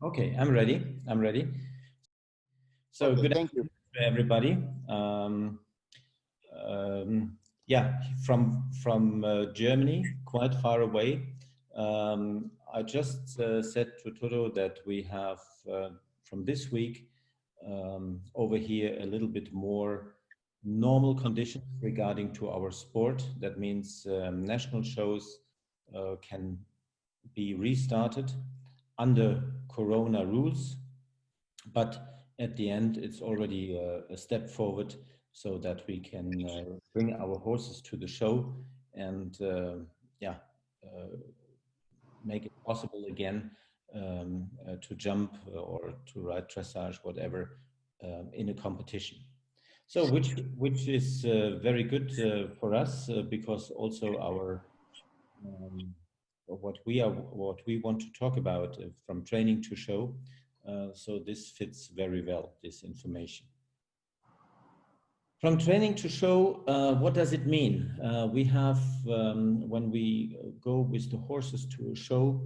Okay, I'm ready. I'm ready. So Okay, good thank you. afternoon to everybody. Yeah, from Germany, quite far away. I just said to Toto that we have from this week over here a little bit more normal conditions regarding to our sport. That means national shows can be restarted under Corona rules, but at the end, it's already a step forward so that we can bring our horses to the show and yeah, uh, make it possible again to jump or to ride dressage, whatever, in a competition. So, which is very good for us because also our what we want to talk about from training to show. So this fits very well, this information. From training to show, what does it mean? We have, when we go with the horses to a show,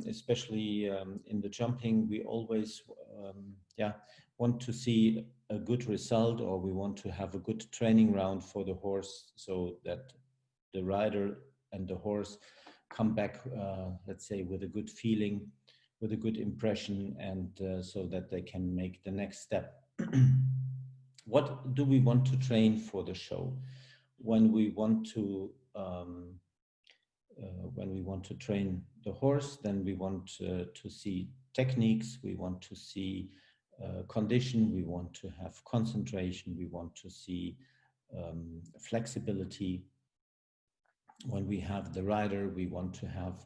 especially in the jumping, we always yeah, want to see a good result, or we want to have a good training round for the horse so that the rider and the horse come back, let's say, with a good feeling, with a good impression, and so that they can make the next step. What do we want to train for the show? When we want to when we want to train the horse, then we want to see techniques, we want to see condition, we want to have concentration, we want to see flexibility. When we have the rider, we want to have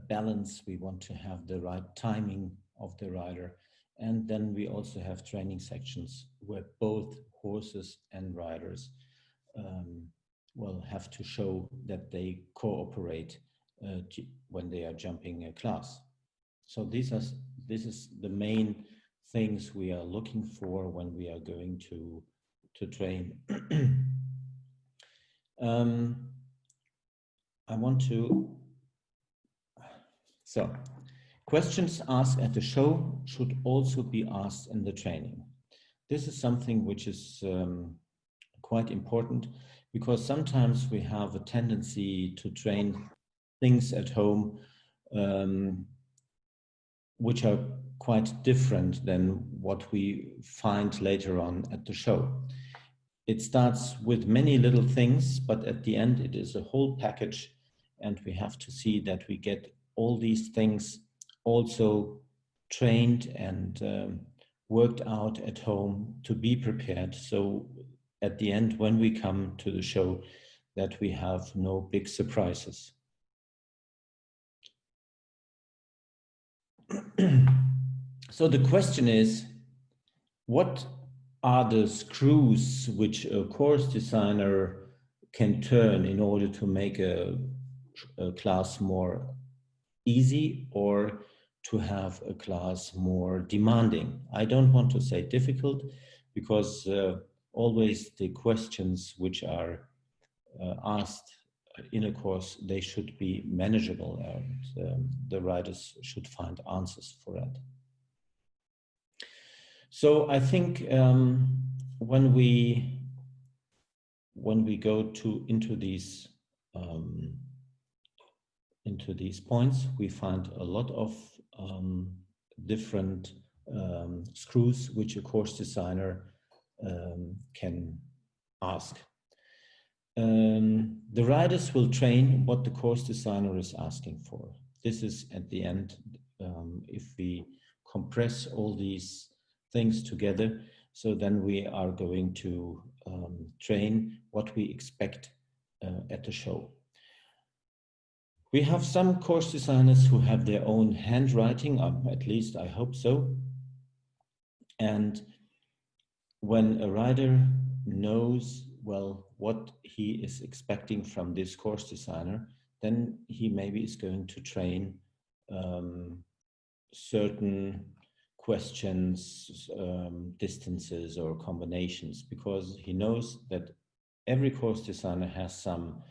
balance, we want to have the right timing of the rider. And then we also have training sections where both horses and riders um, will have to show that they cooperate when they are jumping a class. So this is the main things we are looking for when we are going to train. I want to So, questions asked at the show should also be asked in the training. This is something which is quite important because sometimes we have a tendency to train things at home um, which are quite different than what we find later on at the show. It starts with many little things, but at the end, it is a whole package, and we have to see that we get all these things also trained and worked out at home to be prepared. So at the end, when we come to the show, that we have no big surprises. So the question is, what are the screws which a course designer can turn in order to make a class more easy or to have a class more demanding? I don't want to say difficult because always the questions which are asked in a course, they should be manageable and the writers should find answers for that. So I think when we go um, into these points, we find a lot of different screws which a course designer can ask. The riders will train what the course designer is asking for. This is at the end, if we compress all these things together, so then we are going to train what we expect at the show. We have some course designers who have their own handwriting, at least I hope so. And when a rider knows well what he is expecting from this course designer, then he maybe is going to train certain questions, distances or combinations, because he knows that every course designer has some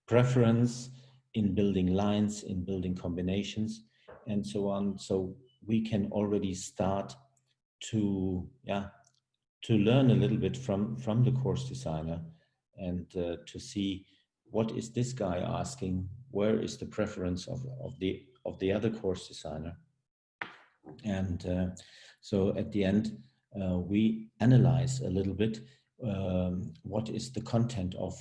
preference in building lines, in building combinations, and so on. So we can already start to learn a little bit from the course designer, and to see what is this guy asking, where is the preference of the other course designer. And so at the end, we analyze a little bit what is the content of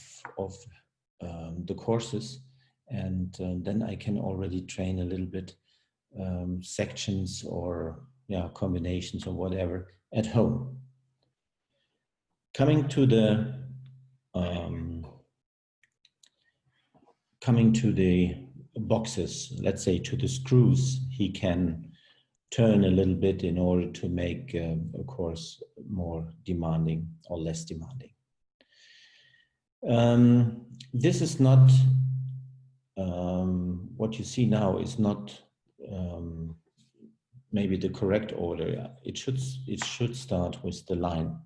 the courses, and then I can already train a little bit sections or combinations or whatever at home. Coming to the boxes, let's say to the screws, he can turn a little bit in order to make a course more demanding or less demanding. This is not what you see now is not maybe the correct order. It should start with the line.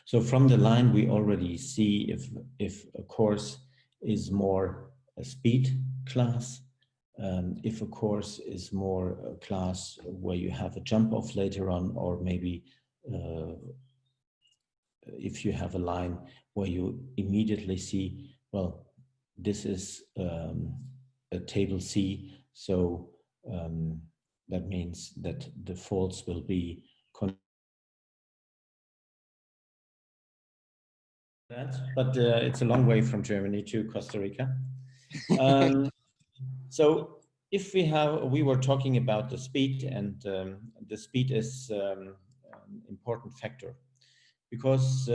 So from the line, we already see if a course is more a speed class, if a course is more a class where you have a jump off later on, or maybe if you have a line where you immediately see, well, this is a table C, so that means that the faults will be but it's a long way from Germany to Costa Rica. So if we were talking about the speed, and the speed is an important factor, because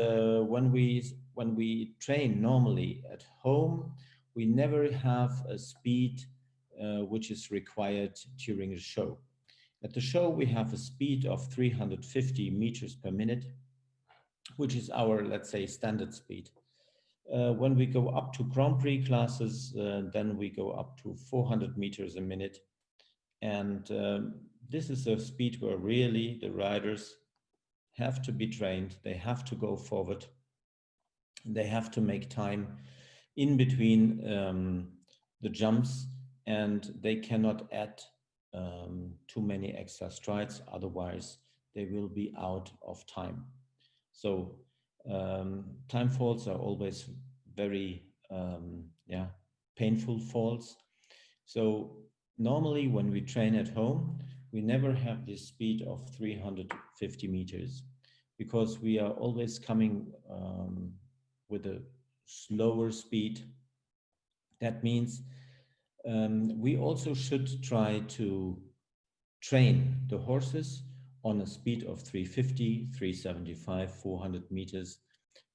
when we train normally at home, we never have a speed which is required during a show. At the show, we have a speed of 350 meters per minute, which is our, let's say, standard speed. When we go up to Grand Prix classes, then we go up to 400 meters a minute. And this is a speed where really the riders have to be trained. They have to go forward. They have to make time in between the jumps, and they cannot add too many extra strides. Otherwise, they will be out of time. So time falls are always very painful falls. So normally when we train at home, we never have this speed of 350 meters, because we are always coming with a slower speed. That means we also should try to train the horses on a speed of 350, 375, 400 meters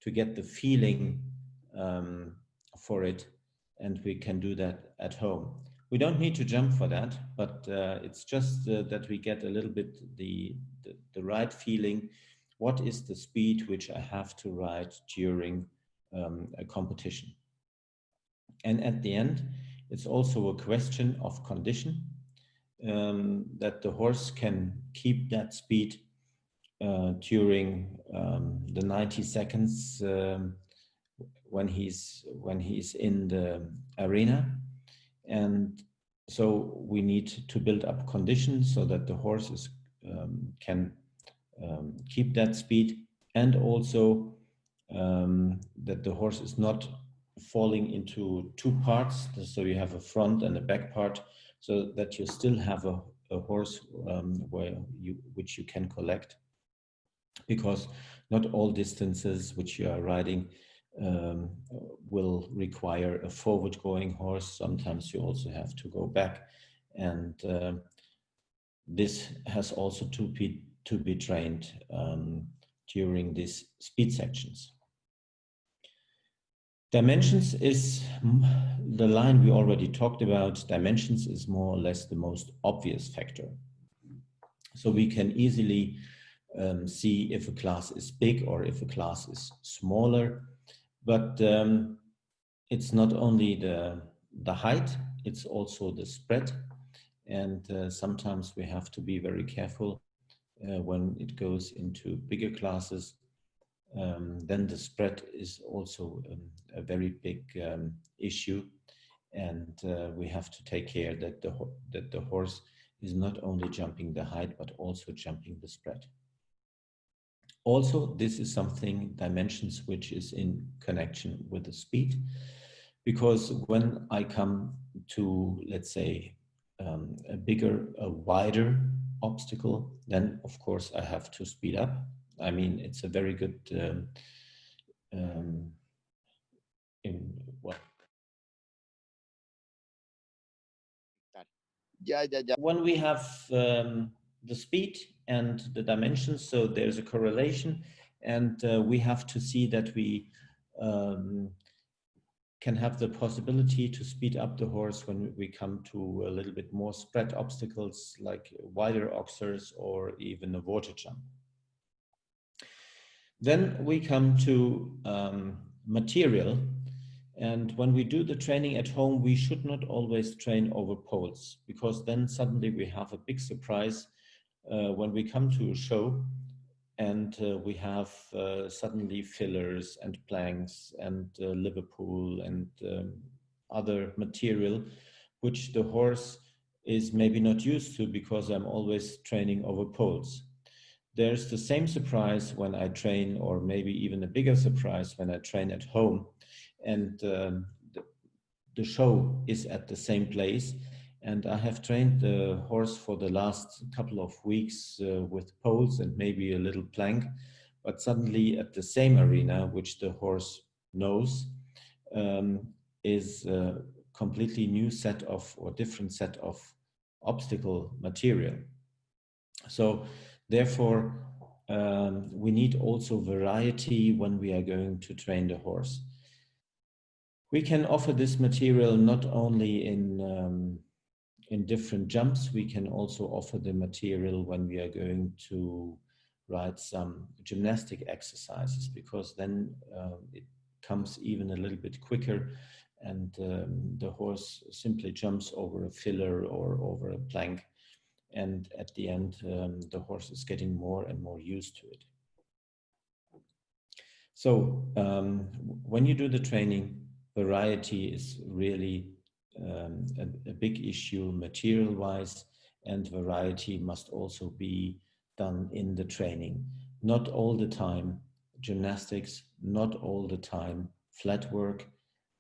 to get the feeling for it, and we can do that at home. We don't need to jump for that, but it's just that we get a little bit the right feeling. What is the speed which I have to ride during a competition? And at the end, it's also a question of condition, that the horse can keep that speed during the 90 seconds when he's in the arena. And so we need to build up conditions so that the horses can keep that speed, and also that the horse is not falling into two parts. So you have a front and a back part, so that you still have a horse which you can collect, because not all distances which you are riding will require a forward-going horse. Sometimes you also have to go back, and this has also to be trained during these speed sections. Dimensions is the line we already talked about. Dimensions is more or less the most obvious factor. So we can easily see if a class is big or if a class is smaller. But it's not only the height, it's also the spread. And sometimes we have to be very careful when it goes into bigger classes. Then the spread is also a very big issue, and we have to take care that the horse is not only jumping the height, but also jumping the spread. Also, this is something, dimensions, which is in connection with the speed, because when I come to, let's say, a bigger, a wider obstacle, then of course I have to speed up. I mean, it's a very good in what? Yeah, yeah, yeah. When we have the speed and the dimensions, so there's a correlation, and we have to see that we can have the possibility to speed up the horse when we come to a little bit more spread obstacles like wider oxers or even a water jump. Then we come to material. And when we do the training at home, we should not always train over poles, because then suddenly we have a big surprise when we come to a show and we have suddenly fillers and planks and Liverpool and other material, which the horse is maybe not used to, because I'm always training over poles. There's the same surprise when I train, or maybe even a bigger surprise when I train at home, and the show is at the same place. And I have trained the horse for the last couple of weeks with poles and maybe a little plank, but suddenly at the same arena, which the horse knows, is a completely new set of, or different set of obstacle material. So therefore, we need also variety when we are going to train the horse. We can offer this material not only in different jumps, we can also offer the material when we are going to ride some gymnastic exercises, because then it comes even a little bit quicker, and the horse simply jumps over a filler or over a plank, and at the end the horse is getting more and more used to it. So when you do the training, variety is really a big issue material-wise, and variety must also be done in the training. Not all the time gymnastics, not all the time flat work,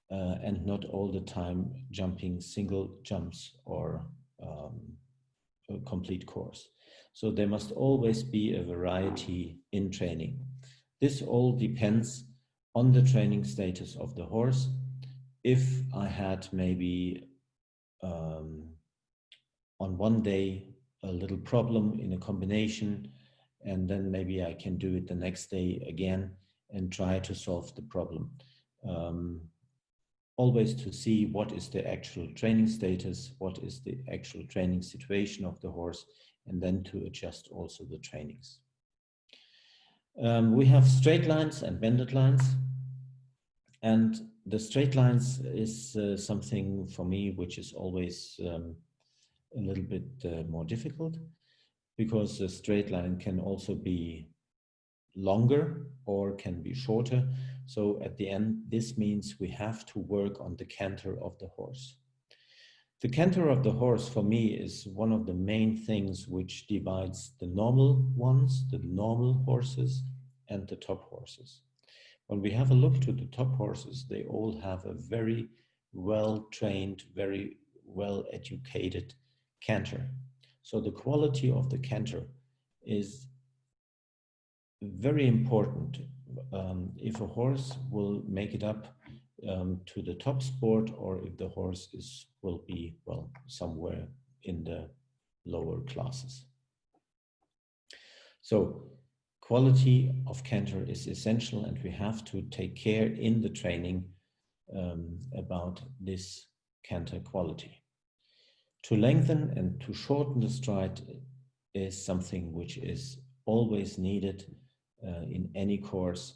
and not all the time jumping single jumps or a complete course. So there must always be a variety in training. This all depends on the training status of the horse. If I had maybe on one day a little problem in a combination, and then maybe I can do it the next day again and try to solve the problem. Always to see what is the actual training status, what is the actual training situation of the horse, and then to adjust also the trainings. We have straight lines and bended lines. And the straight lines is something for me which is always a little bit more difficult, because a straight line can also be longer or can be shorter. So at the end, this means we have to work on the canter of the horse. The canter of the horse for me is one of the main things which divides the normal ones, the normal horses, and the top horses. When we have a look to the top horses, they all have a very well-trained, very well-educated canter. So the quality of the canter is very important. If a horse will make it up to the top sport, or if the horse will be, well, somewhere in the lower classes. So quality of canter is essential, and we have to take care in the training about this canter quality. To lengthen and to shorten the stride is something which is always needed in any course,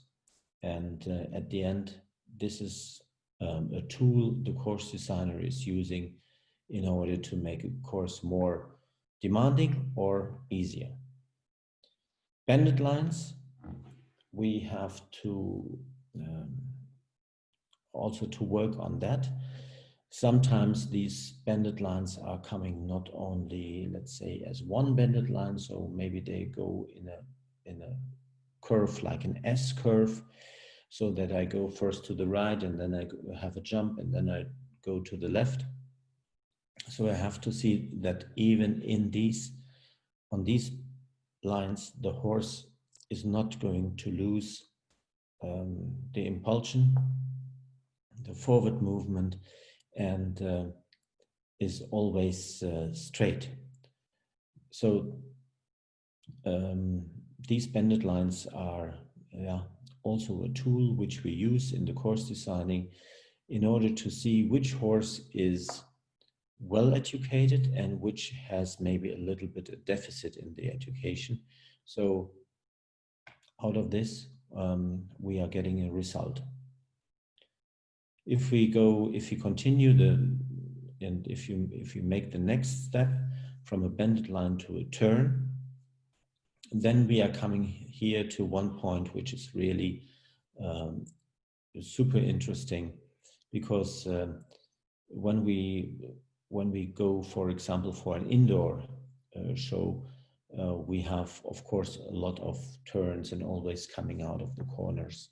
and at the end, this is a tool the course designer is using in order to make a course more demanding or easier. Bended lines, we have to also to work on that. Sometimes these bended lines are coming not only, let's say, as one bended line, so maybe they go in a curve like an S curve, so that I go first to the right and then I have a jump and then I go to the left. So I have to see that even on these lines, the horse is not going to lose the impulsion, the forward movement, and is always straight. So these bended lines are also a tool which we use in the course designing in order to see which horse is well educated and which has maybe a little bit of deficit in the education. So out of this, we are getting a result. If we continue and if you make the next step from a bended line to a turn, then we are coming here to one point which is really super interesting, because when we go, for example, for an indoor show, we have, of course, a lot of turns and always coming out of the corners.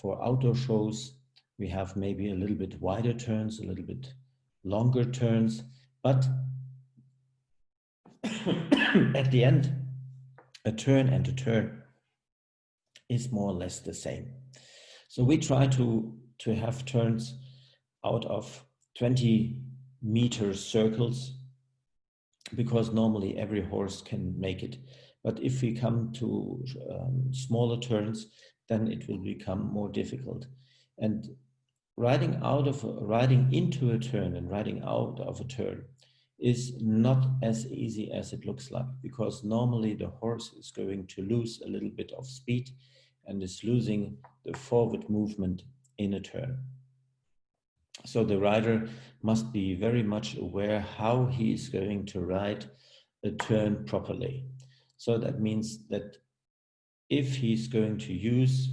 For outdoor shows, we have maybe a little bit wider turns, a little bit longer turns, but at the end, a turn and a turn is more or less the same. So we try to have turns out of 20-meter circles, because normally every horse can make it. But if we come to smaller turns, then it will become more difficult. And riding into a turn and riding out of a turn is not as easy as it looks like, because normally the horse is going to lose a little bit of speed and is losing the forward movement in a turn. So the rider must be very much aware how he is going to ride a turn properly. So that means that if he's going to use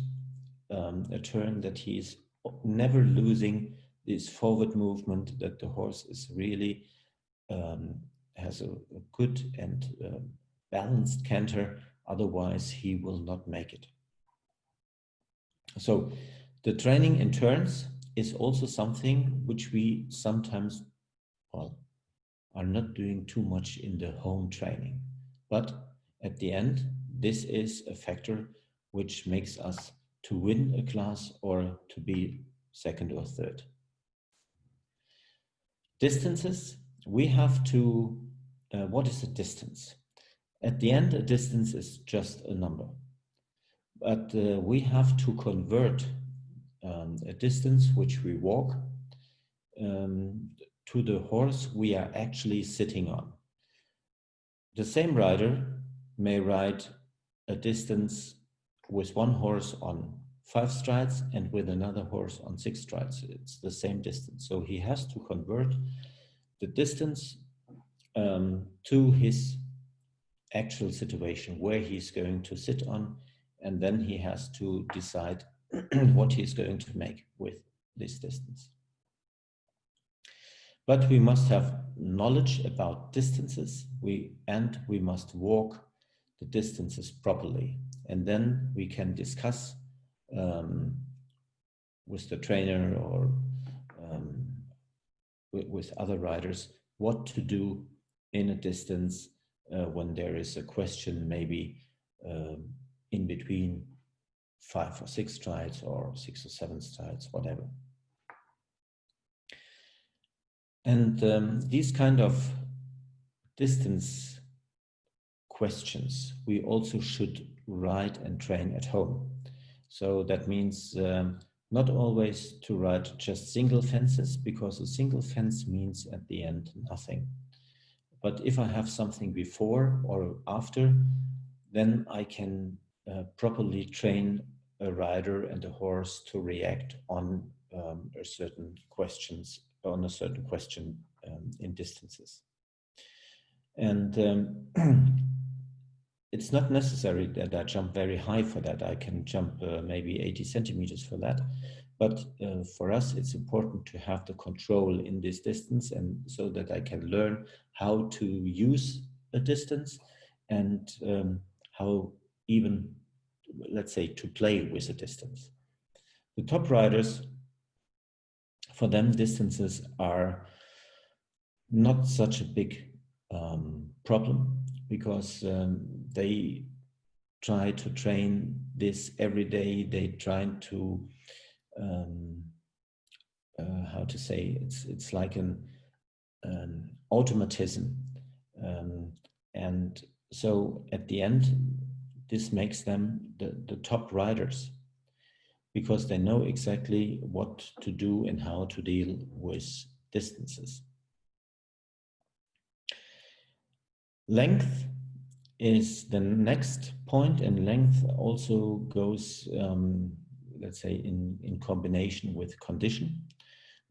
a turn, that he's never losing this forward movement, that the horse is really has a good and balanced canter, otherwise he will not make it. So the training in turns is also something which we sometimes, are not doing too much in the home training. But at the end, this is a factor which makes us to win a class or to be second or third. Distances, we have to, what is a distance? At the end, a distance is just a number. But we have to convert a distance which we walk to the horse we are actually sitting on. The same rider may ride a distance with one horse on 5 strides and with another horse on 6 strides. It's the same distance. So he has to convert the distance to his actual situation where he's going to sit on, and then he has to decide what he's going to make with this distance. But we must have knowledge about distances, and we must walk the distances properly. And then we can discuss with the trainer or with other riders what to do in a distance when there is a question maybe in between 5 or 6 strides or 6 or 7 strides, whatever. And these kind of distance questions we also should ride and train at home. So that means not always to ride just single fences, because a single fence means at the end nothing. But if I have something before or after, then I can properly train a rider and a horse to react on a certain question in distances. And it's not necessary that I jump very high for that. I can jump maybe 80 centimeters for that. But for us, it's important to have the control in this distance, and so that I can learn how to use a distance and how even, let's say, to play with a distance. The top riders, for them, distances are not such a big problem, because they try to train this every day. They try to how to say, it's like an automatism, and so at the end, this makes them the top riders, because they know exactly what to do and how to deal with distances. Length is the next point, and length also goes, let's say, in combination with condition.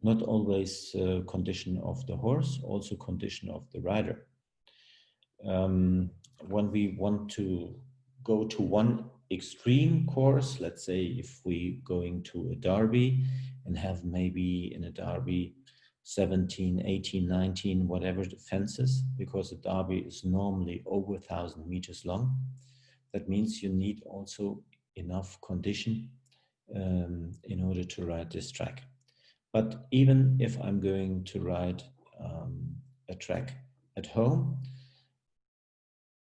Not always condition of the horse, also condition of the rider. When we want to go to one extreme course, let's say if we going to a derby and have maybe in a derby 17, 18, 19, whatever the fences, because a derby is normally over 1,000 meters long. That means you need also enough condition in order to ride this track. But even if I'm going to ride a track at home,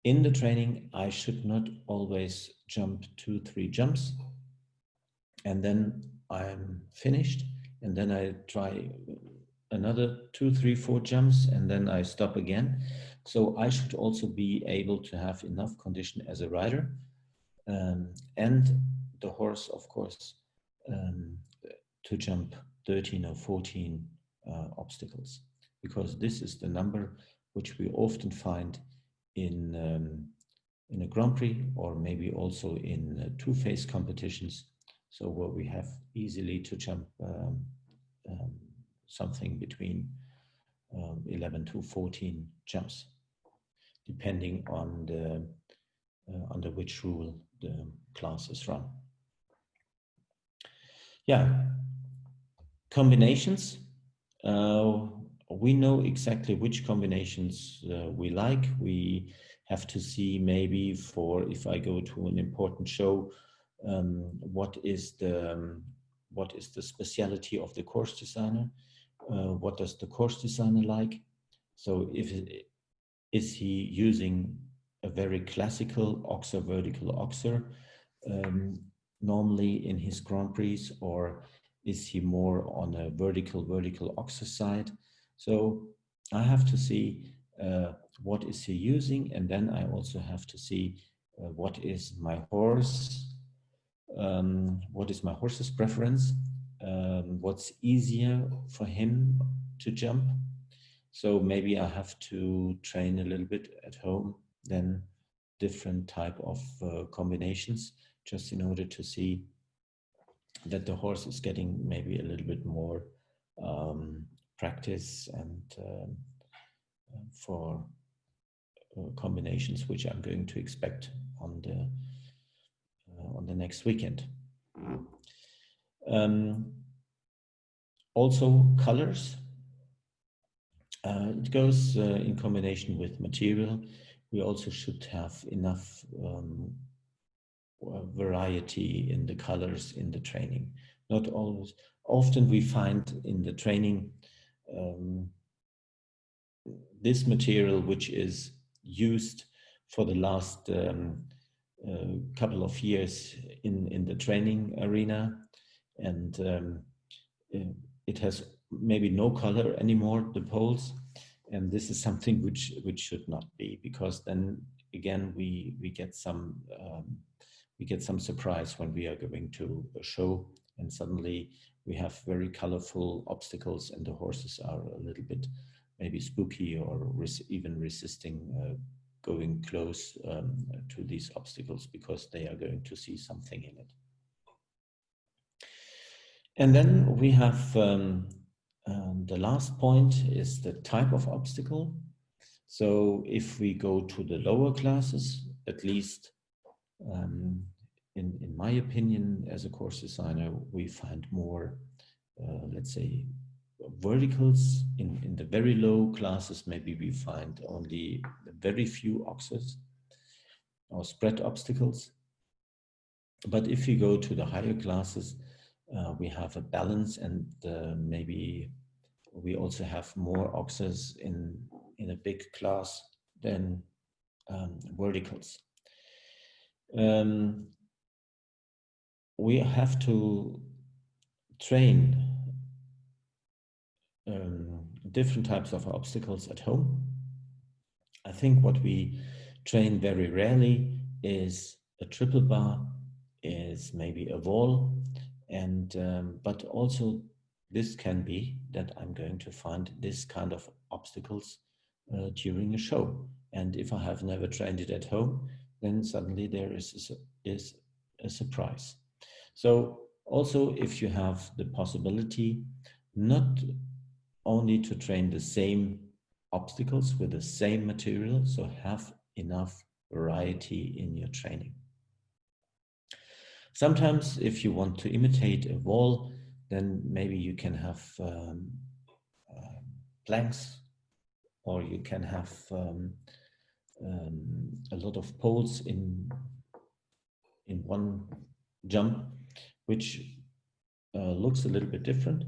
in the training, I should not always jump 2-3 jumps and then I'm finished, and then I try another 2-3-4 jumps and then I stop again. So I should also be able to have enough condition as a rider, and the horse, of course, to jump 13 or 14 obstacles, because this is the number which we often find in a Grand Prix, or maybe also in two-phase competitions. So where we have easily to jump something between 11 to 14 jumps, depending on the under which rule the class is run. Yeah, combinations. We know exactly which combinations we like. We have to see, maybe for if I go to an important show, what is the speciality of the course designer? What does the course designer like? So is he using a very classical oxer, vertical oxer, normally in his Grand Prix, or is he more on a vertical oxer side? So I have to see what is he using, and then I also have to see what is my horse, what is my horse's preference, what's easier for him to jump. So maybe I have to train a little bit at home, then different type of combinations, just in order to see that the horse is getting maybe a little bit more practice, and for combinations which I'm going to expect on the next weekend. Also colors. It goes in combination with material. We also should have enough variety in the colors in the training. Not always. Often we find in the training this material which is used for the last couple of years in the training arena, and it has maybe no color anymore, the poles, and this is something which should not be, because then again we get some surprise when we are going to a show and suddenly we have very colorful obstacles and the horses are a little bit maybe spooky or even resisting going close to these obstacles, because they are going to see something in it. And then we have the last point is the type of obstacle. So if we go to the lower classes, at least in my opinion, as a course designer, we find more, let's say, verticals in the very low classes. Maybe we find only very few oxes or spread obstacles. But if you go to the higher classes, we have a balance, and maybe we also have more oxes in a big class than verticals. We have to train different types of obstacles at home. I think what we train very rarely is a triple bar, is maybe a wall, and but also this can be that I'm going to find this kind of obstacles during a show. And if I have never trained it at home, then suddenly there is a surprise. So also, if you have the possibility not only to train the same obstacles with the same material, so have enough variety in your training. Sometimes if you want to imitate a wall, then maybe you can have planks, or you can have a lot of poles in one jump, which looks a little bit different,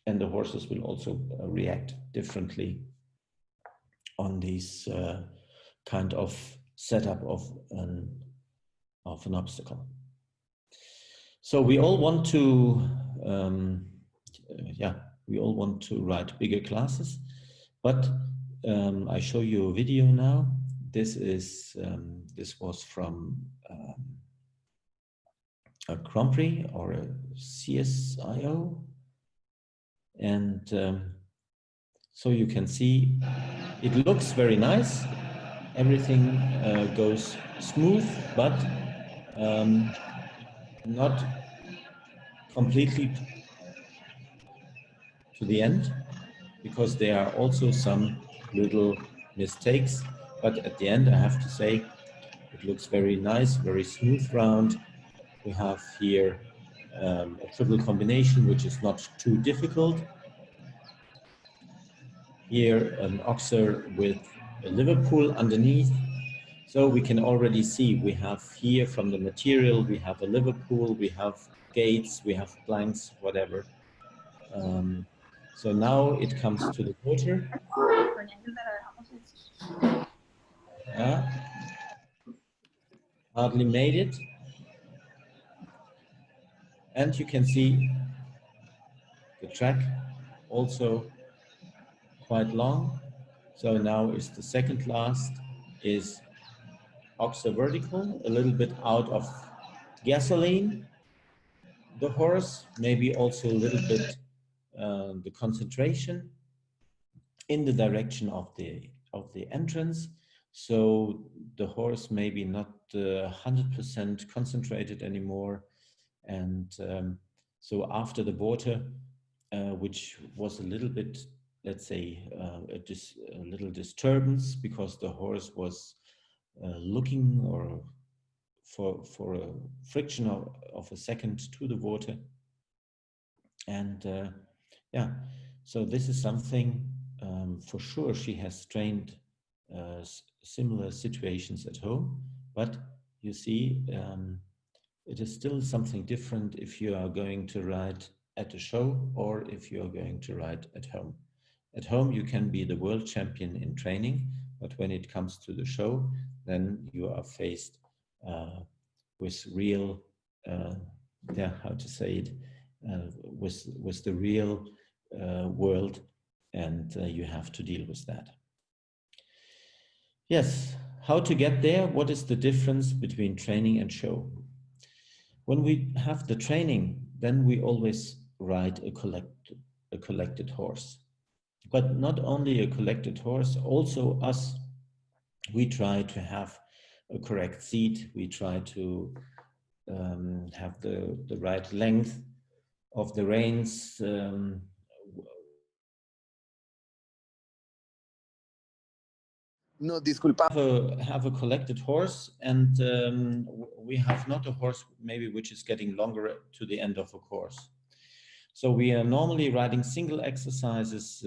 and the horses will also react differently on this kind of setup of an obstacle. So we all want to, we all want to ride bigger classes, but I show you a video now. This was from a Grand Prix or a CSIO, and so you can see it looks very nice. Everything goes smooth, but not completely to the end, because there are also some little mistakes. But at the end, I have to say, it looks very nice, very smooth round. We have here a triple combination, which is not too difficult. Here, an oxer with a Liverpool underneath. So we can already see we have here from the material, we have a Liverpool, we have gates, we have planks, whatever. So now it comes to the water. Hardly made it. And you can see the track also quite long. So now is the second last, is oxer vertical, a little bit out of gasoline. The horse, maybe also a little bit the concentration in the direction of the entrance. So the horse maybe not 100% concentrated anymore. And so after the water, which was a little bit, let's say, a little disturbance, because the horse was looking or for a friction of a second to the water. And so this is something for sure she has trained similar situations at home, but you see, it is still something different if you are going to ride at a show or if you are going to ride at home. At home, you can be the world champion in training, but when it comes to the show, then you are faced with real, how to say it, with the real world, and you have to deal with that. Yes, how to get there? What is the difference between training and show? When we have the training, then we always ride a collected horse. But not only a collected horse, also us, we try to have a correct seat. We try to have the right length of the reins. No, disculpa. Have a collected horse, and we have not a horse maybe which is getting longer to the end of a course. So we are normally riding single exercises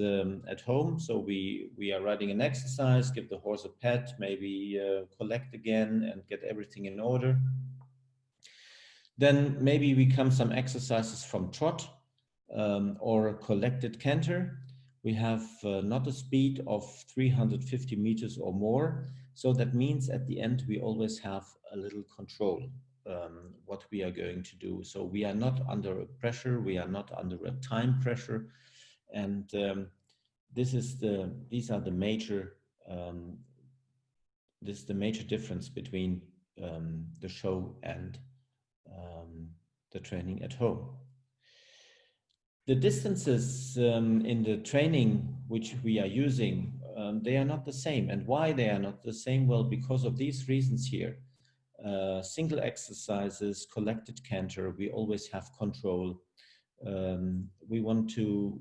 at home. So we are riding an exercise, give the horse a pet, maybe collect again and get everything in order. Then maybe we come some exercises from trot or a collected canter. We have not a speed of 350 meters or more. So that means at the end, we always have a little control what we are going to do. So we are not under a pressure, we are not under a time pressure. And these are the major, this is the major difference between the show and the training at home. The distances in the training which we are using, they are not the same. And why they are not the same? Well, because of these reasons here. Single exercises, collected canter, we always have control. We want to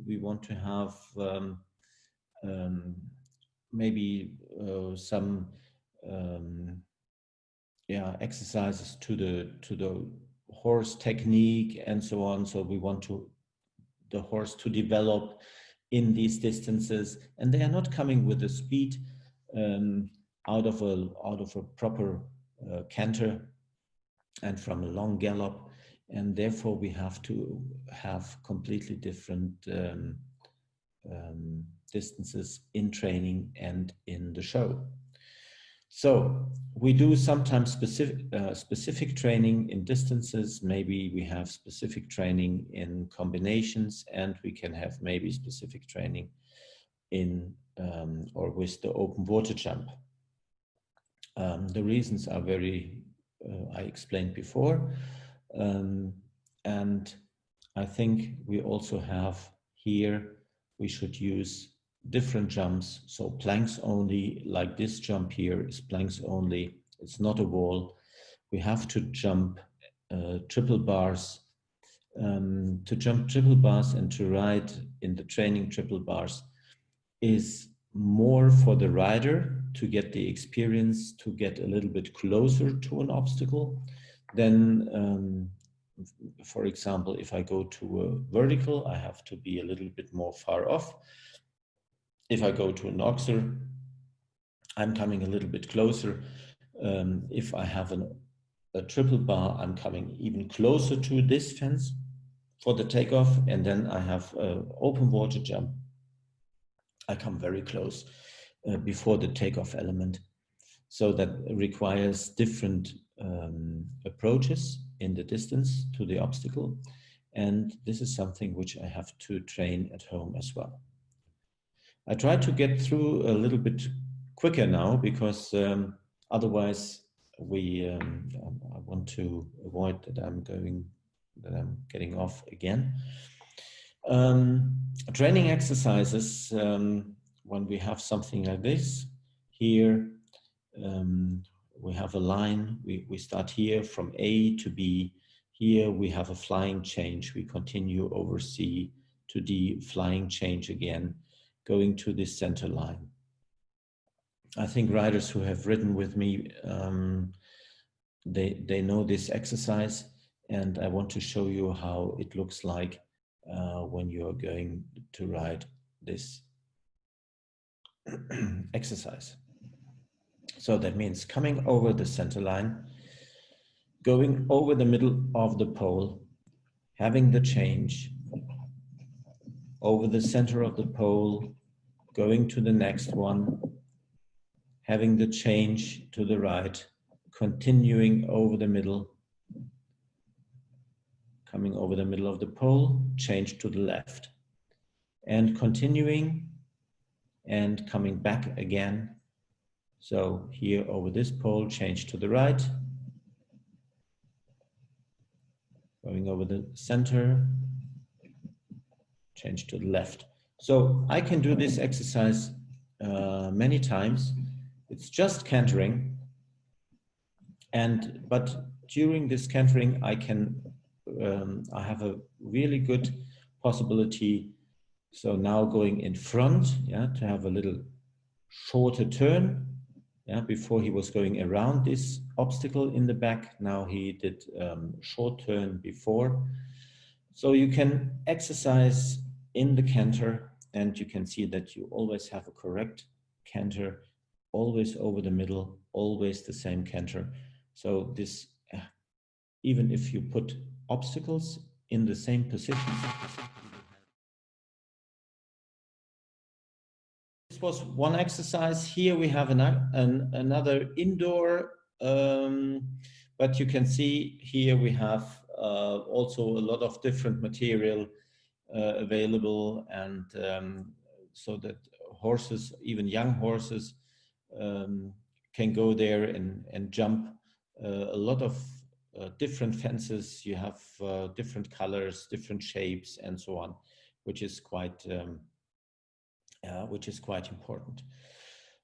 have maybe some exercises to the horse technique and so on. So we want the horse to develop in these distances, and they are not coming with the speed out of a proper canter and from a long gallop, and therefore we have to have completely different distances in training and in the show. So we do sometimes specific training in distances. Maybe we have specific training in combinations, and we can have maybe specific training in or with the open water jump. The reasons are very, I explained before. And I think we also have here, we should use different jumps. So planks only, like this jump here is planks only. It's not a wall. We have to jump triple bars. To jump triple bars and to ride in the training triple bars is more for the rider to get the experience, to get a little bit closer to an obstacle. Then, for example, if I go to a vertical, I have to be a little bit more far off. If I go to an oxer, I'm coming a little bit closer. If I have a triple bar, I'm coming even closer to this fence for the takeoff. And then I have an open water jump. I come very close before the takeoff element. So that requires different approaches in the distance to the obstacle. And this is something which I have to train at home as well. I try to get through a little bit quicker now because otherwise I want to avoid that I'm getting off again. Training exercises, when we have something like this, here we have a line, we start here from A to B. Here we have a flying change, we continue over C to D, flying change again, going to this center line. I think riders who have ridden with me, they know this exercise, and I want to show you how it looks like when you are going to ride this exercise. So that means coming over the center line, going over the middle of the pole, having the change, over the center of the pole, going to the next one, having the change to the right, continuing over the middle, coming over the middle of the pole, change to the left, and continuing and coming back again. So here over this pole, change to the right, going over the center, change to the left. So I can do this exercise many times. It's just cantering, but during this cantering, I have a really good possibility. So now going in front, to have a little shorter turn, Yeah, before he was going around this obstacle in the back. Now he did short turn before. So you can exercise in the canter, and you can see that you always have a correct canter, always over the middle, always the same canter. So this, even if you put obstacles in the same position. This was one exercise. Here we have another indoor, but you can see here we have also a lot of different material available, and so that horses, even young horses, can go there and jump a lot of different fences. You have different colors, different shapes, and so on, which is quite important.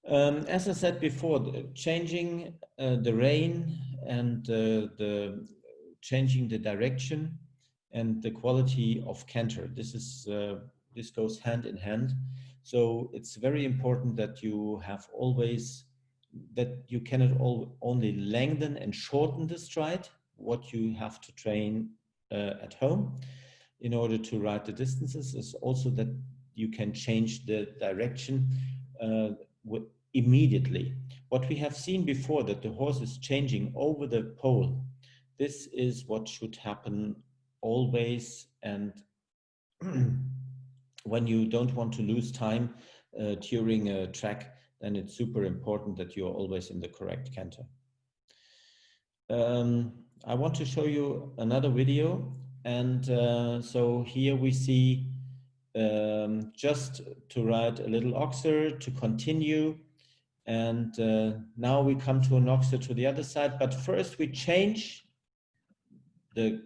As I said before, changing the rein and changing the direction and the quality of canter. This goes hand in hand. So it's very important that you have always, that you cannot only lengthen and shorten the stride, what you have to train at home in order to ride the distances, is also that you can change the direction immediately. What we have seen before, that the horse is changing over the pole, this is what should happen always. And when you don't want to lose time during a track, then it's super important that you're always in the correct canter. I want to show you another video. And so here we see just to ride a little oxer, to continue. And now we come to an oxer to the other side, but first we change the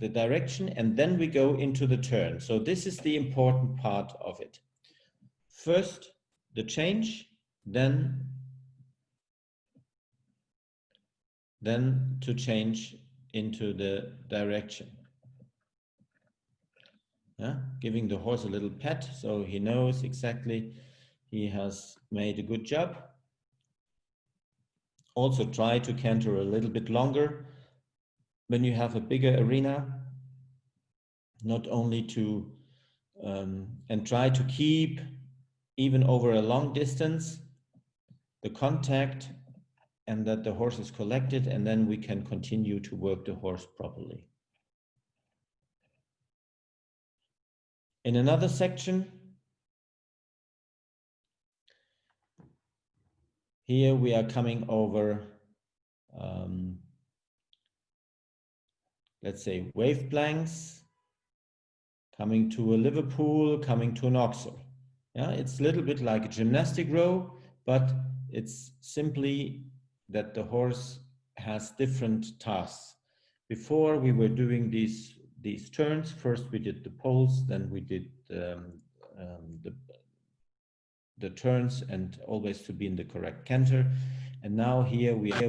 direction, and then we go into the turn. So this is the important part of it. First the change, then to change into the direction. Yeah, giving the horse a little pat so he knows exactly he has made a good job. Also try to canter a little bit longer when you have a bigger arena, not only to and try to keep, even over a long distance, the contact, and that the horse is collected, and then we can continue to work the horse properly. In another section, here we are coming over, let's say, wave planks, coming to a Liverpool, coming to an oxer. Yeah, it's a little bit like a gymnastic row, but it's simply that the horse has different tasks. Before we were doing these turns, first we did the poles, then we did the turns, and always to be in the correct canter. And now here we okay,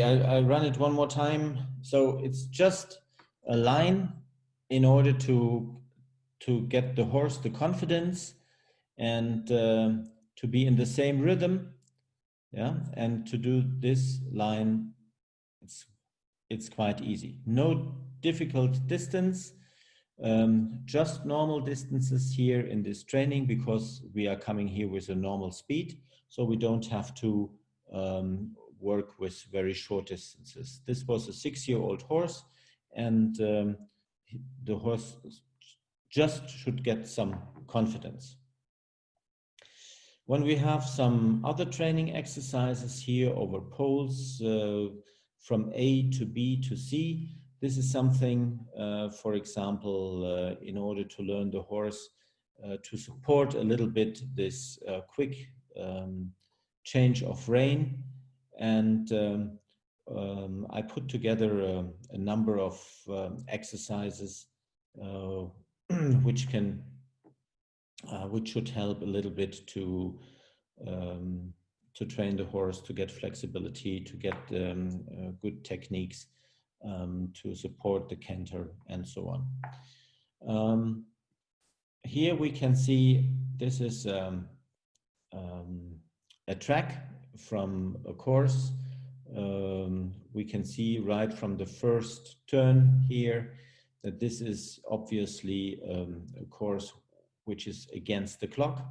I run it one more time. So it's just a line in order to get the horse the confidence and to be in the same rhythm. Yeah, and to do this line, it's quite easy. No difficult distance, just normal distances here in this training, because we are coming here with a normal speed, so we don't have to work with very short distances. This was a 6-year-old horse, and the horse just should get some confidence. When we have some other training exercises here over poles, from A to B to C, this is something, for example, in order to learn the horse to support a little bit this quick change of rein. And I put together a number of exercises which should help a little bit to train the horse, to get flexibility, to get good techniques, to support the canter, and so on. here we can see this is a track from a course. We can see right from the first turn here that this is obviously a course which is against the clock.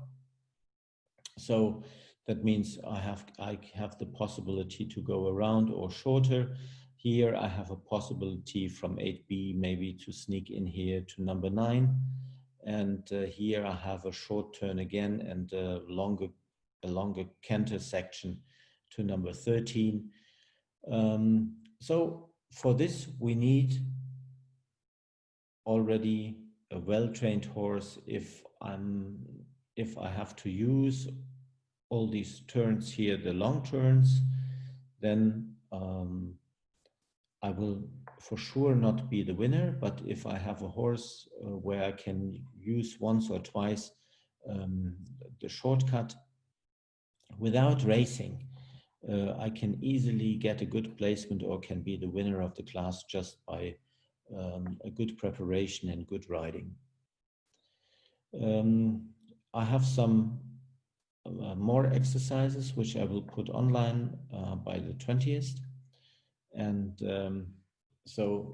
So that means I have the possibility to go around or shorter. Here I have a possibility from 8B maybe to sneak in here to number 9. And here I have a short turn again and a longer canter section to number 13. So for this we need already a well-trained horse. If I have to use all these turns here, the long turns, then I will for sure not be the winner. But if I have a horse where I can use once or twice the shortcut without racing, I can easily get a good placement or can be the winner of the class just by a good preparation and good riding. I have some more exercises which I will put online by the 20th. And so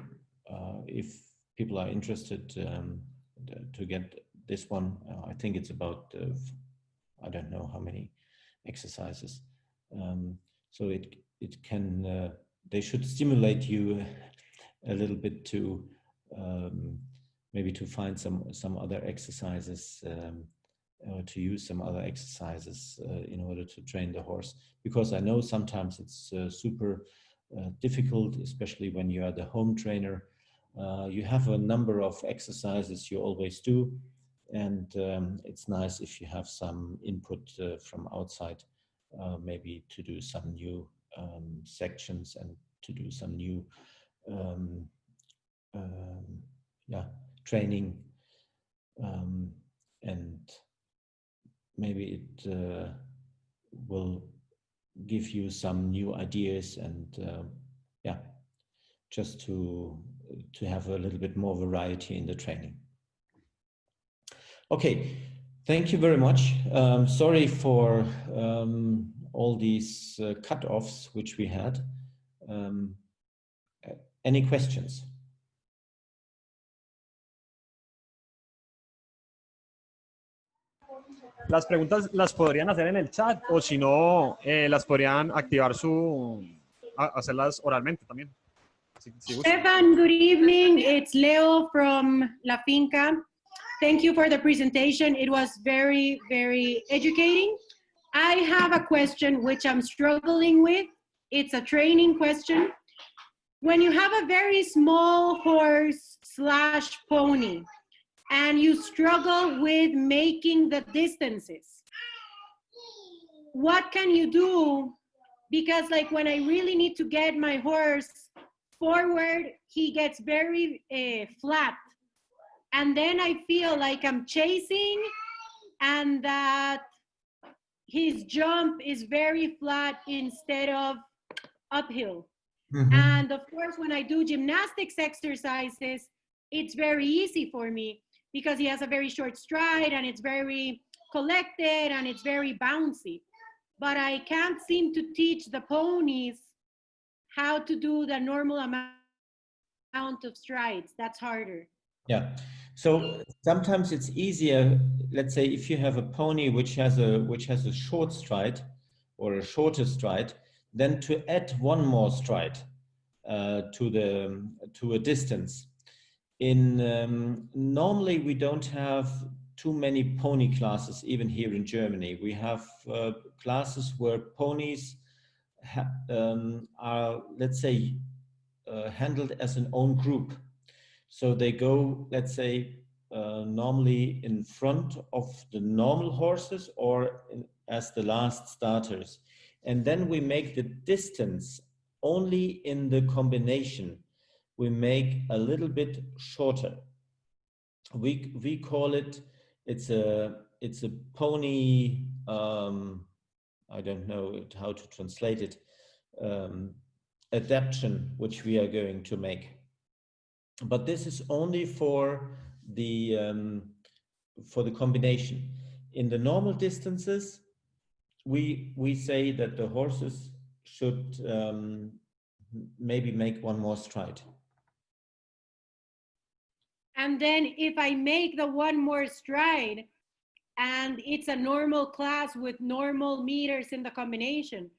if people are interested to get this one, I think it's about, I don't know how many exercises. So it can, they should stimulate you a little bit to maybe to find some other exercises, to use some other exercises in order to train the horse, because I know sometimes it's super difficult, especially when you are the home trainer. You have a number of exercises you always do, and it's nice if you have some input from outside, maybe to do some new sections and to do some new training, and maybe it will give you some new ideas and just to have a little bit more variety in the training. Okay, thank you very much. Sorry for all these cut-offs which we had. Any questions? Las preguntas las podrían hacer en el chat o si no, las podrían activar hacerlas oralmente también. Stephan, good evening. It's Leo from La Finca. Thank you for the presentation. It was very, very educating. I have a question which I'm struggling with. It's a training question. When you have a very small horse / pony and you struggle with making the distances, what can you do? Because like when I really need to get my horse forward, he gets very flat. And then I feel like I'm chasing and that his jump is very flat instead of uphill. Mm-hmm. And of course, when I do gymnastics exercises, it's very easy for me because he has a very short stride and it's very collected and it's very bouncy. But I can't seem to teach the ponies how to do the normal amount of strides. That's harder. Yeah. So sometimes it's easier, let's say if you have a pony which has a short stride or a shorter stride, then to add one more stride to a distance. Normally we don't have too many pony classes, even here in Germany. We have classes where ponies are, let's say, handled as an own group. So they go, let's say, normally in front of the normal horses or as the last starters. And then we make the distance only in the combination. We make a little bit shorter. We call it, it's a pony, I don't know how to translate it, adaptation, which we are going to make. But this is only for the for the combination. In the normal distances, we say that the horses should maybe make one more stride. And then if I make the one more stride and it's a normal class with normal meters in the combination,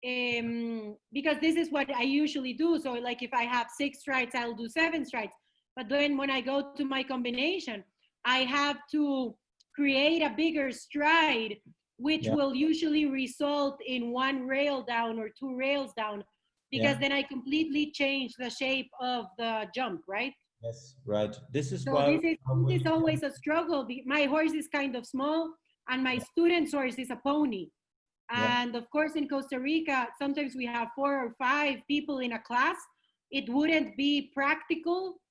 because this is what I usually do. So like if I have 6 strides, I'll do 7 strides. But then when I go to my combination, I have to create a bigger stride, which will usually result in 1 rail down or 2 rails down, because then I completely change the shape of the jump, right? Yes, right. This is So why this is always a struggle. My horse is kind of small, and my student's horse is a pony. And of course, in Costa Rica, sometimes we have 4 or 5 people in a class. It wouldn't be practical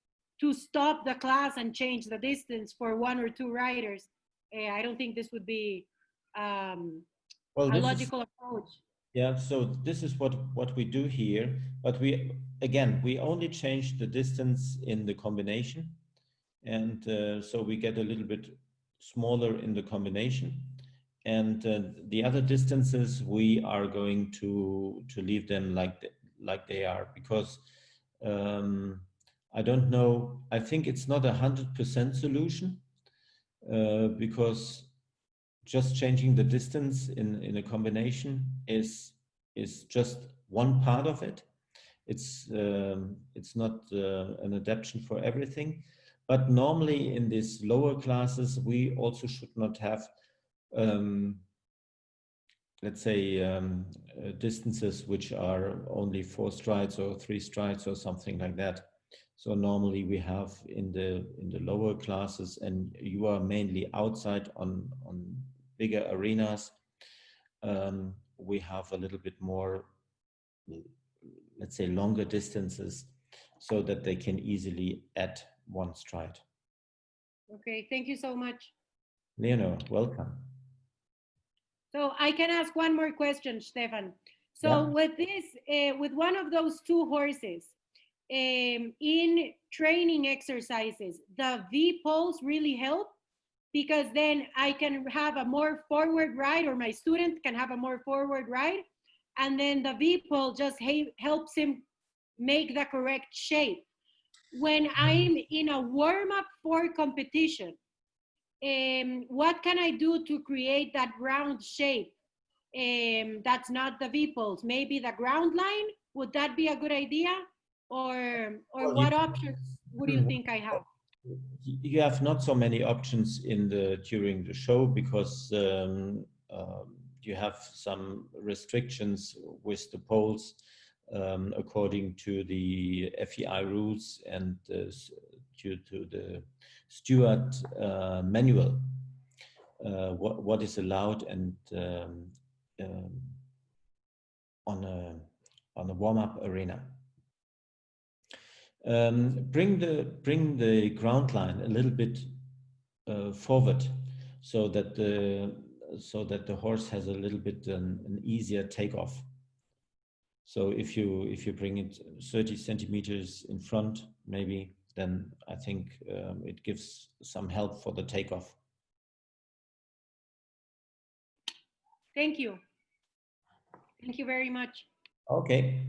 to stop the class and change the distance for 1 or 2 riders. I don't think this would be a logical approach. Yeah, so this is what we do here, but we only change the distance in the combination, and so we get a little bit smaller in the combination, and the other distances we are going to leave them like they are, because I don't know, I think it's not 100% solution, because just changing the distance in a combination is just one part of it. It's not an adaptation for everything, but normally in these lower classes we also should not have let's say distances which are only 4 strides or 3 strides or something like that. So normally we have in the lower classes, and you are mainly outside on bigger arenas, we have a little bit more, let's say, longer distances, so that they can easily add 1 stride. Okay, thank you so much. Leonor, welcome. So I can ask one more question, Stephan. So with this, with one of those 2 horses, in training exercises, the V poles really help, because then I can have a more forward ride, or my student can have a more forward ride, and then the V pole just helps him make the correct shape. When I'm in a warm-up for competition, what can I do to create that round shape that's not the V poles? Maybe the ground line? Would that be a good idea? Or what options would you think I have? You have not so many options during the show, because you have some restrictions with the poles according to the FEI rules and due to the steward manual, what is allowed and on a warm-up arena. Bring the ground line a little bit forward, so that the horse has a little bit an easier takeoff. So if you bring it 30 centimeters in front, maybe, then I think it gives some help for the takeoff. Thank you. Thank you very much. Okay.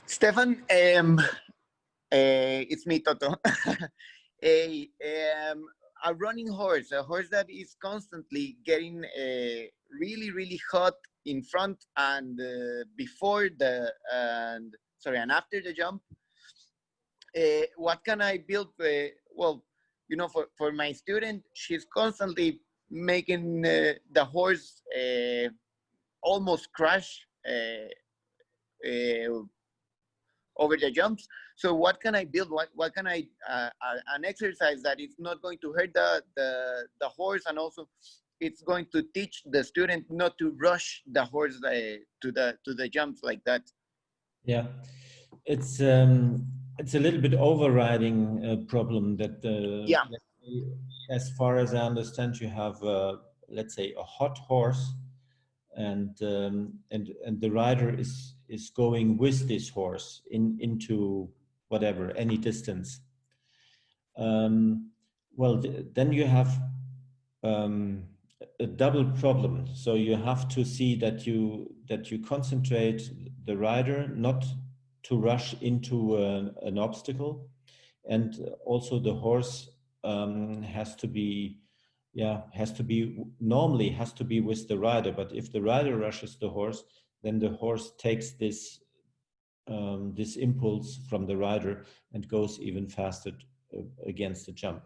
Stephan, it's me, Toto. A running horse, a horse that is constantly getting really, really hot in front and before and after the jump. What can I build? Well, you know, for my student, she's constantly making the horse almost crash over the jumps. So what can I build? What can I an exercise that is not going to hurt the horse, and also it's going to teach the student not to rush the horse to the jumps like that. Yeah, it's a little bit overriding problem that as far as I understand, you have let's say a hot horse, and the rider is going with this horse into whatever, any distance. Well, then you have a double problem. So you have to see that you concentrate the rider not to rush into an obstacle, and also the horse has to be normally has to be with the rider. But if the rider rushes the horse, then the horse takes this impulse from the rider and goes even faster against the jump.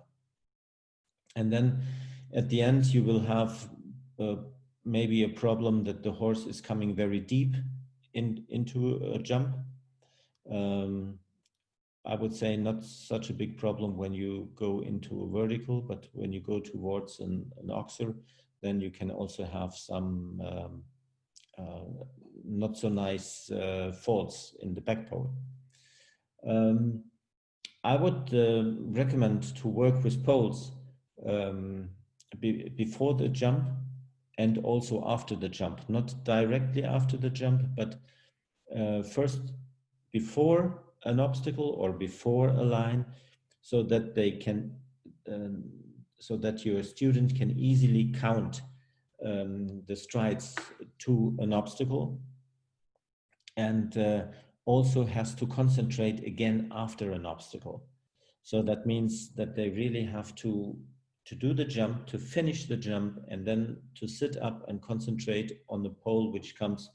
And then at the end, you will have maybe a problem that the horse is coming very deep into a jump. I would say not such a big problem when you go into a vertical, but when you go towards an oxer, then you can also have some not so nice faults in the back pole. I would recommend to work with poles before the jump and also after the jump, not directly after the jump, but first before an obstacle or before a line, so that they can, so that your student can easily count the strides to an obstacle, and also has to concentrate again after an obstacle. So that means that they really have to do the jump, to finish the jump, and then to sit up and concentrate on the pole, which comes,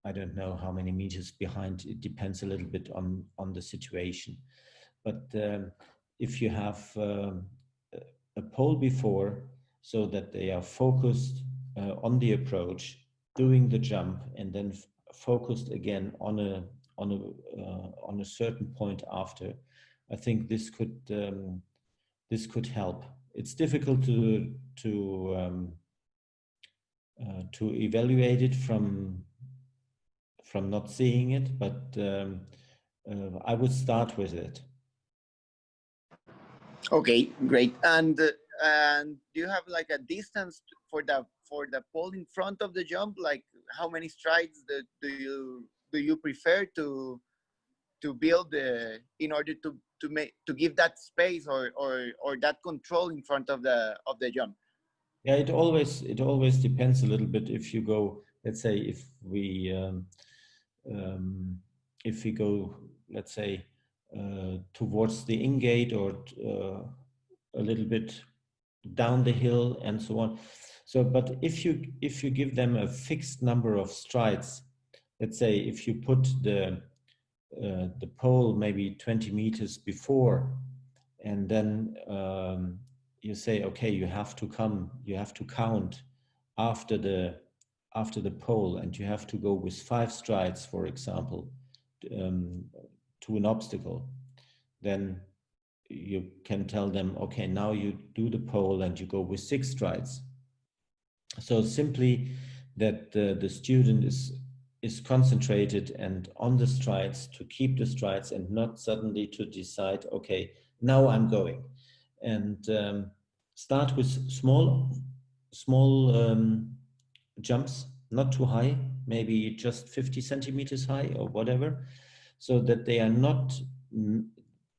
I don't know how many meters behind. It depends a little bit on the situation. But if you have a pole before, so that they are focused on the approach, doing the jump, and then focused again on a certain point after, I think this could help. It's difficult to evaluate it from not seeing it, but I would start with it. Okay, great. And do you have like a distance for the pole in front of the jump? Like how many strides do you prefer to build in order to give that space or that control in front of the jump? Yeah, it always depends a little bit. If you go, let's say, if we go, let's say, towards the in-gate or a little bit down the hill and so on. So, but if you give them a fixed number of strides, let's say if you put the pole maybe 20 meters before, and then you say, okay, you have to count after the pole, and you have to go with 5 strides, for example, to an obstacle, then you can tell them, okay, now you do the pole and you go with 6 strides. So simply that the student is concentrated and on the strides, to keep the strides and not suddenly to decide, okay, now I'm going. And start with small jumps, not too high, maybe just 50 centimeters high or whatever, so that they are not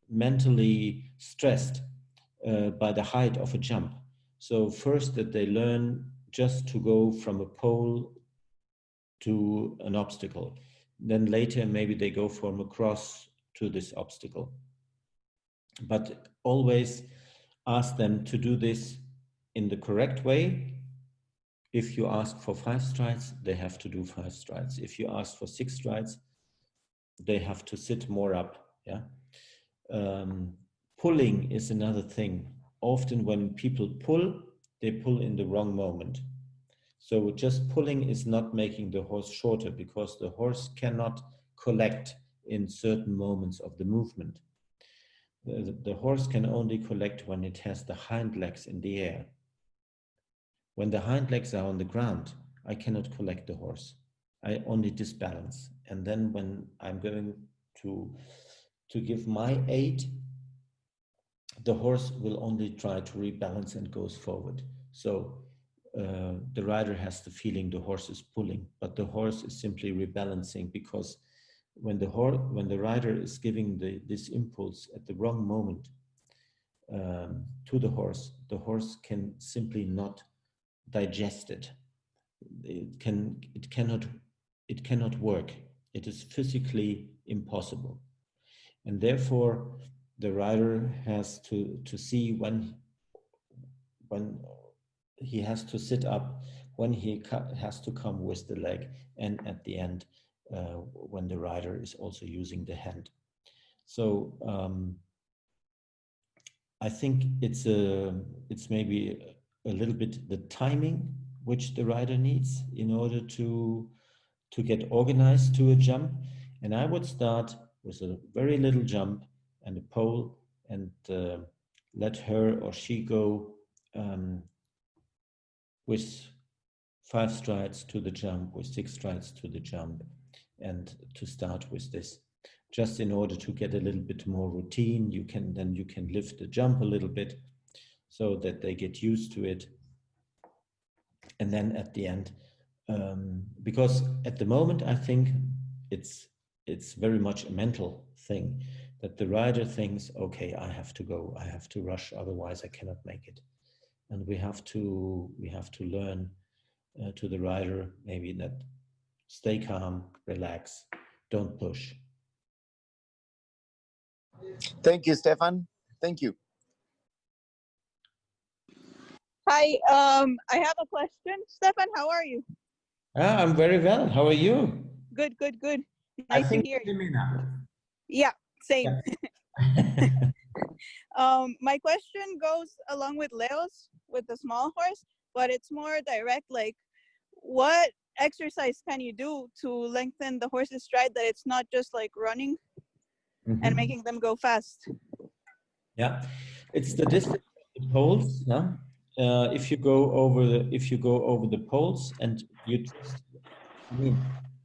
mentally stressed by the height of a jump. So first that they learn just to go from a pole to an obstacle. Then later maybe they go from a cross to this obstacle. But always ask them to do this in the correct way. If you ask for 5 strides, they have to do 5 strides. If you ask for 6 strides, they have to sit more up. Yeah. Pulling is another thing. Often when people pull, they pull in the wrong moment. So just pulling is not making the horse shorter, because the horse cannot collect in certain moments of the movement. The horse can only collect when it has the hind legs in the air. When the hind legs are on the ground, I cannot collect the horse. I only disbalance. And then when I'm going to give my aid, the horse will only try to rebalance and goes forward. So the rider has the feeling the horse is pulling, but the horse is simply rebalancing, because when the rider is giving this impulse at the wrong moment to the horse can simply not digest it. It cannot work. It is physically impossible, and therefore the rider has to see when he has to sit up, when he has to come with the leg, and at the end when the rider is also using the hand. So I think it's maybe a little bit the timing which the rider needs in order to get organized to a jump. And I would start with a very little jump and a pole, and let her or she go with 5 strides to the jump, with 6 strides to the jump, and to start with this, just in order to get a little bit more routine. You can lift the jump a little bit so that they get used to it. And then at the end, because at the moment I think it's very much a mental thing, that the rider thinks, okay, I have to go, I have to rush, otherwise I cannot make it. And we have to learn to the rider maybe that stay calm, relax, don't push. Thank you, Stephan. Thank you. Hi, I have a question. Stephan, how are you? I'm very well. How are you? Good. I Nice think to hear you. Jimena. Yeah, same. Yeah. My question goes along with Leo's with the small horse, but it's more direct. Like, what exercise can you do to lengthen the horse's stride that it's not just like running and making them go fast? Yeah, it's the distance of the poles. Yeah, if you go over the poles, and you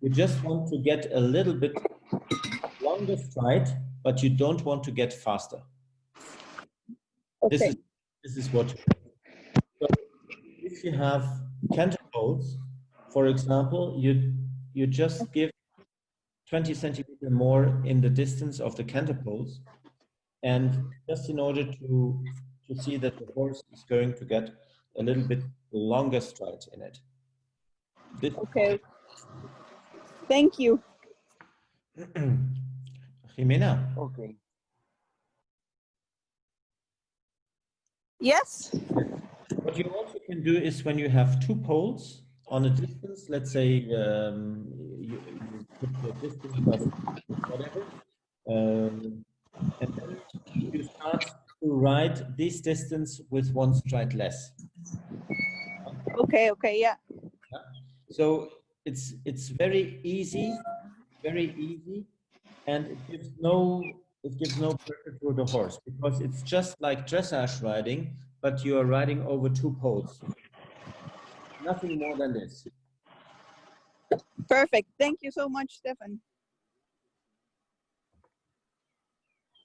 just want to get a little bit longer stride, but you don't want to get faster. Okay. This is what. So if you have canter poles, for example, you just give 20 centimeters more in the distance of the canter poles, and just in order to see that the horse is going to get a little bit longer stride in it. Okay. Thank you. Jimena. Okay. Yes. What you also can do is, when you have 2 poles on a distance, let's say you put the distance of whatever, and then you start to ride this distance with 1 stride less. Okay, yeah. So it's very easy, and it gives no pressure to the horse, because it's just like dressage riding, but you are riding over 2 poles. Nothing more than this. Perfect. Thank you so much, Stephan.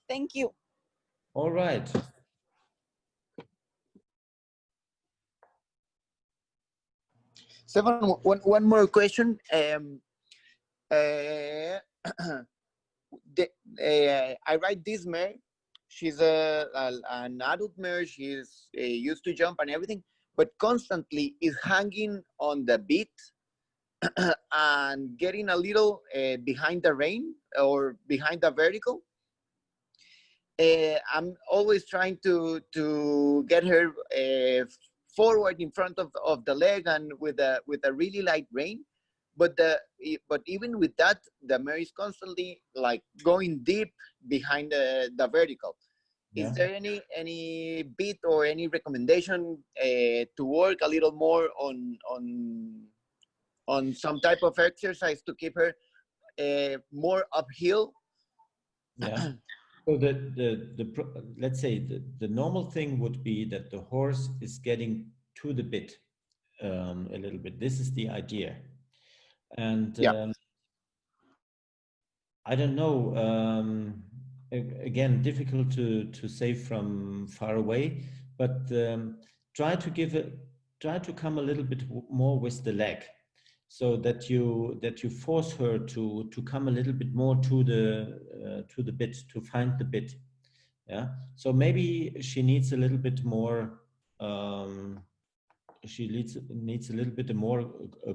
Thank you. All right. Stephan, one more question. I ride this mare. She's an adult mare. She's used to jump and everything, but constantly is hanging on the bit and getting a little behind the rein or behind the vertical. I'm always trying to get her forward in front of the leg and with a really light rein. But even with that, the mare is constantly like going deep behind the vertical. Yeah. Is there any bit or any recommendation to work a little more on some type of exercise to keep her more uphill? Yeah. So let's say the normal thing would be that the horse is getting to the bit a little bit. This is the idea. And I don't know, again, difficult to say from far away, but try to come a little bit more with the leg. so that you force her to come a little bit more to the bit, to find the bit. Yeah, so maybe she needs a little bit more. She needs a little bit more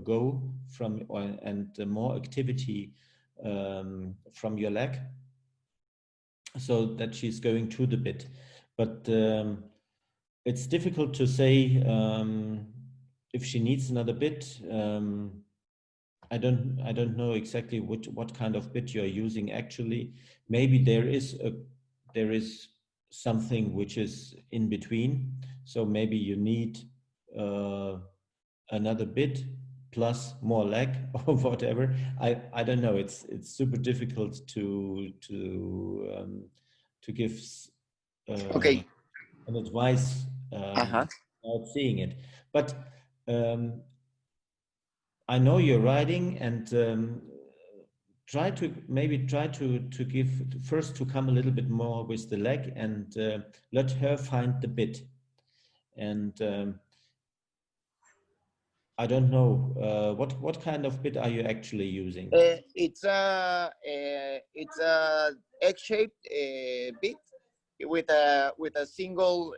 go from and more activity from your leg, so that she's going to the bit. But it's difficult to say if she needs another bit. I don't know exactly what kind of bit you're using actually. Maybe there is something which is in between. So maybe you need another bit plus more leg or whatever. I don't know. It's super difficult to give Okay. an advice without seeing it. But I know you're riding, and try to give first to come a little bit more with the leg, and let her find the bit. And I don't know what kind of bit are you actually using? It's a egg-shaped bit with a single.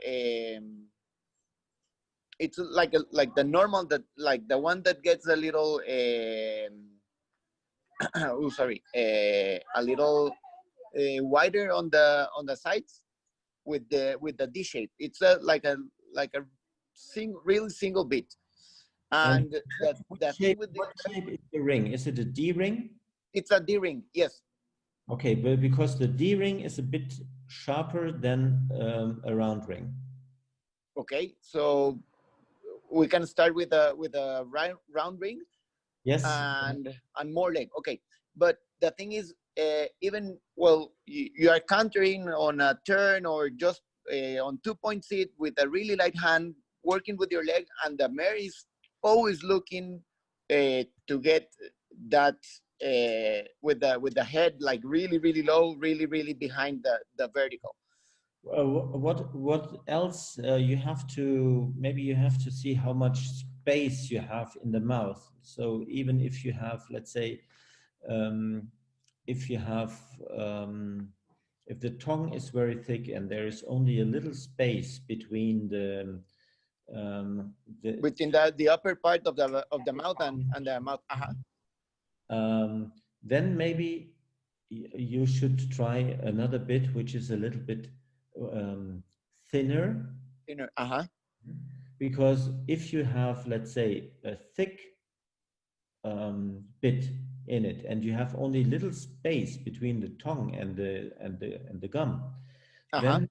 It's like the normal, that like the one that gets a little oh sorry, a little wider on the sides with the D shape. It's like a really single bit. And the thing with what shape is the ring? Is it a D ring? it's a D ring, yes. Okay, but because the D ring is a bit sharper than a round ring. Okay, so we can start with a round ring. Yes. And more leg. Okay, but the thing is, even well, you are countering on a turn or just on 2-point seat with a really light hand, working with your leg, and the mare is always looking to get that with the head like really low, really behind the vertical. What else you have to, maybe you have to see how much space you have in the mouth. So even if you have, let's say, if you have if the tongue is very thick and there is only a little space between between the upper part of the mouth and the mouth. Then maybe you should try another bit which is a little bit thinner. Because if you have, let's say, a thick bit in it, and you have only little space between the tongue and the gum, then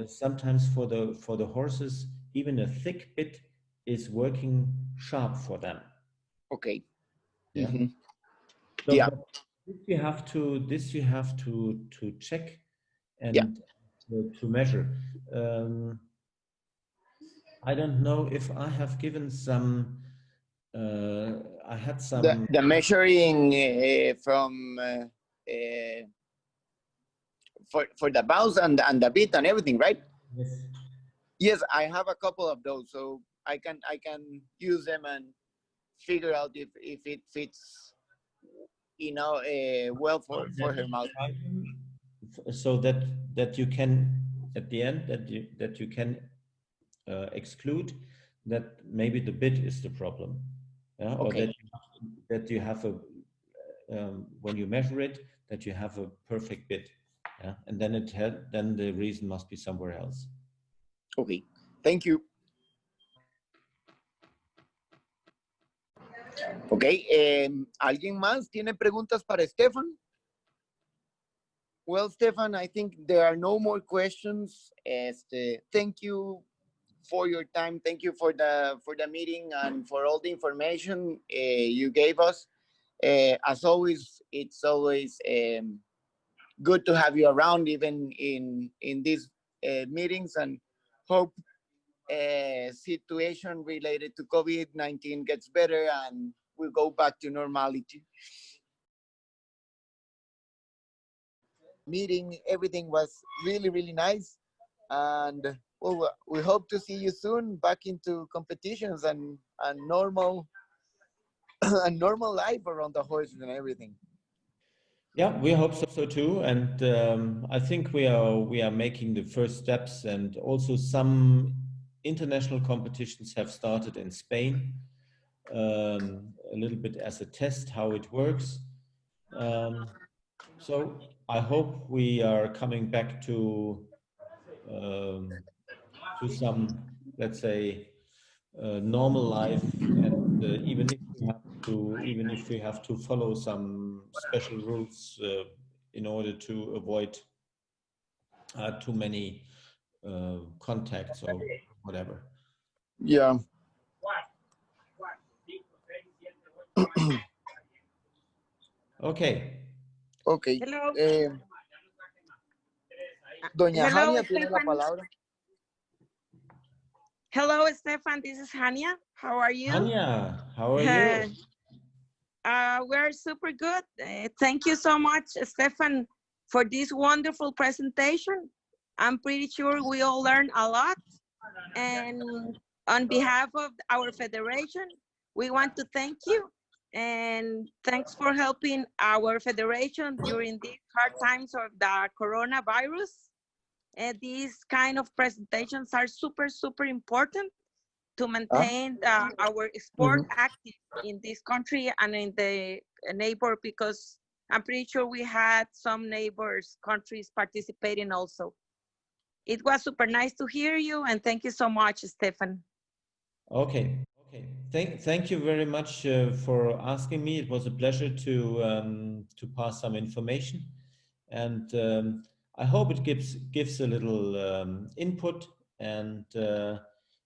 sometimes for the horses, even a thick bit is working sharp for them. Okay. Yeah. So yeah. This you have to check and to measure. I don't know if I have given some. I had some. The measuring from for the bounce and the beat and everything, right? Yes. Yes, I have a couple of those, so I can use them and figure out if it fits, well for her mouth. So that you can, at the end, that you can exclude that maybe the bit is the problem, or that you have a when you measure it, that you have a perfect bit, and then the reason must be somewhere else. Okay, thank you. Okay, ¿alguien más tiene preguntas para Stephan? Well, Stephan, I think there are no more questions. Thank you for your time. Thank you for the meeting and for all the information you gave us. As always, it's always good to have you around, even in these meetings, and hope situation related to COVID-19 gets better and we go back to normality. Meeting, everything was really nice, and well, we hope to see you soon back into competitions and normal a normal life around the horses and everything. Yeah, we hope so too, and I think we are making the first steps, and also some international competitions have started in Spain, a little bit as a test how it works. So I hope we are coming back to some, let's say, normal life, and even if we have to follow some special rules in order to avoid too many contacts or whatever. Yeah. Okay. Okay. Hello. Doña Hello, Jania tiene la Stephan. palabra. Hello, Stephan. This is Hania. How are you? Anya, how are you? We're super good. Thank you so much, Stephan, for this wonderful presentation. I'm pretty sure we all learned a lot. And on behalf of our federation, we want to thank you. And thanks for helping our federation during these hard times of the coronavirus. And these kind of presentations are super, super important to maintain our sport active in this country and in the neighbor, because I'm pretty sure we had some neighbors countries participating also. It was super nice to hear you, and thank you so much, Stephan. Okay. Thank you very much for asking me. It was a pleasure to pass some information, and I hope it gives a little input. And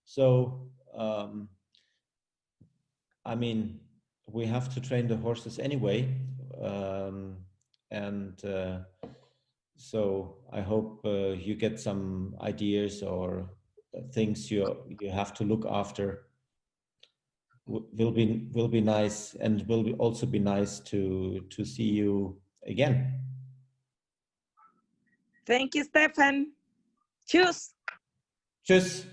so I mean, we have to train the horses anyway, and so I hope you get some ideas or things you have to look after. Will be nice, and will also be nice to see you again. Thank you, Stephan. Tschüss. Tschüss.